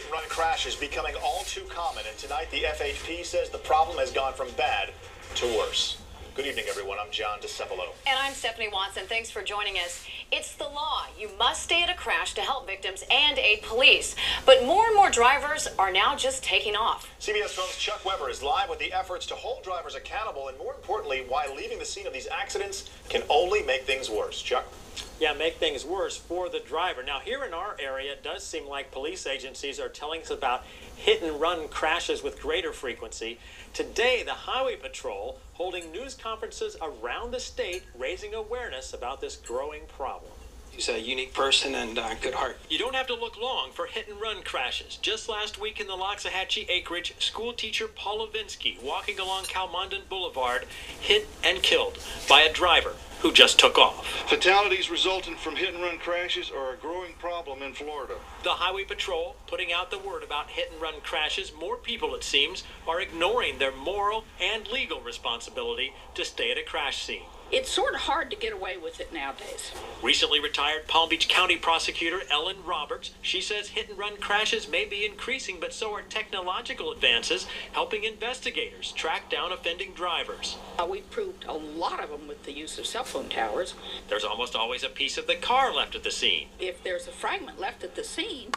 hit-and-run crashes becoming all too common, and tonight the FHP says the problem has gone from bad to worse. Good evening, everyone. I'm John DeCepolo. And I'm Stephanie Watson. Thanks for joining us. It's the law. You must stay at a crash to help victims and aid police. But more and more drivers are now just taking off. CBS 12's Chuck Weber is live with the efforts to hold drivers accountable and, more importantly, why leaving the scene of these accidents can only make things worse. Chuck? Yeah, make things worse for the driver. Now, here in our area, it does seem like police agencies are telling us about hit-and-run crashes with greater frequency. Today, the Highway Patrol holding news conferences around the state, raising awareness about this growing problem. He's a unique person and good heart. You don't have to look long for hit-and-run crashes. Just last week in the Loxahatchee acreage, school teacher Paul Levinsky, walking along Calmondon Boulevard, hit and killed by a driver who just took off. Fatalities resulting from hit-and-run crashes are a growing problem in Florida. The Highway Patrol putting out the word about hit-and-run crashes. More people, it seems, are ignoring their moral and legal responsibility to stay at a crash scene. It's sort of hard to get away with it nowadays. Recently retired Palm Beach County prosecutor Ellen Roberts, she says hit-and-run crashes may be increasing, but so are technological advances helping investigators track down offending drivers. We've proved a lot of them with the use of cell phone towers. There's almost always a piece of the car left at the scene. If there's a fragment left at the scene,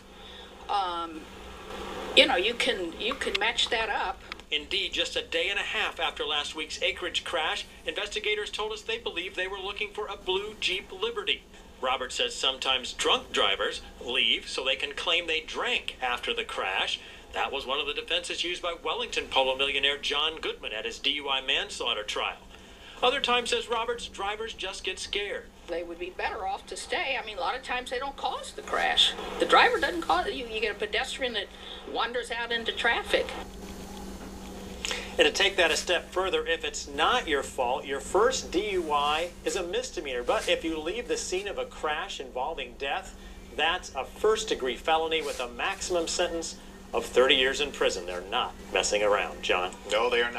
you can match that up. Indeed, just a day and a half after last week's acreage crash, investigators told us they believe they were looking for a blue Jeep Liberty. Robert says sometimes drunk drivers leave so they can claim they drank after the crash. That was one of the defenses used by Wellington polo millionaire John Goodman at his DUI manslaughter trial. Other times, says Roberts, drivers just get scared. They would be better off to stay. I mean, a lot of times they don't cause the crash. The driver doesn't cause it. You get a pedestrian that wanders out into traffic. And to take that a step further, if it's not your fault, your first DUI is a misdemeanor. But if you leave the scene of a crash involving death, that's a first-degree felony with a maximum sentence of 30 years in prison. They're not messing around, John. No, they are not.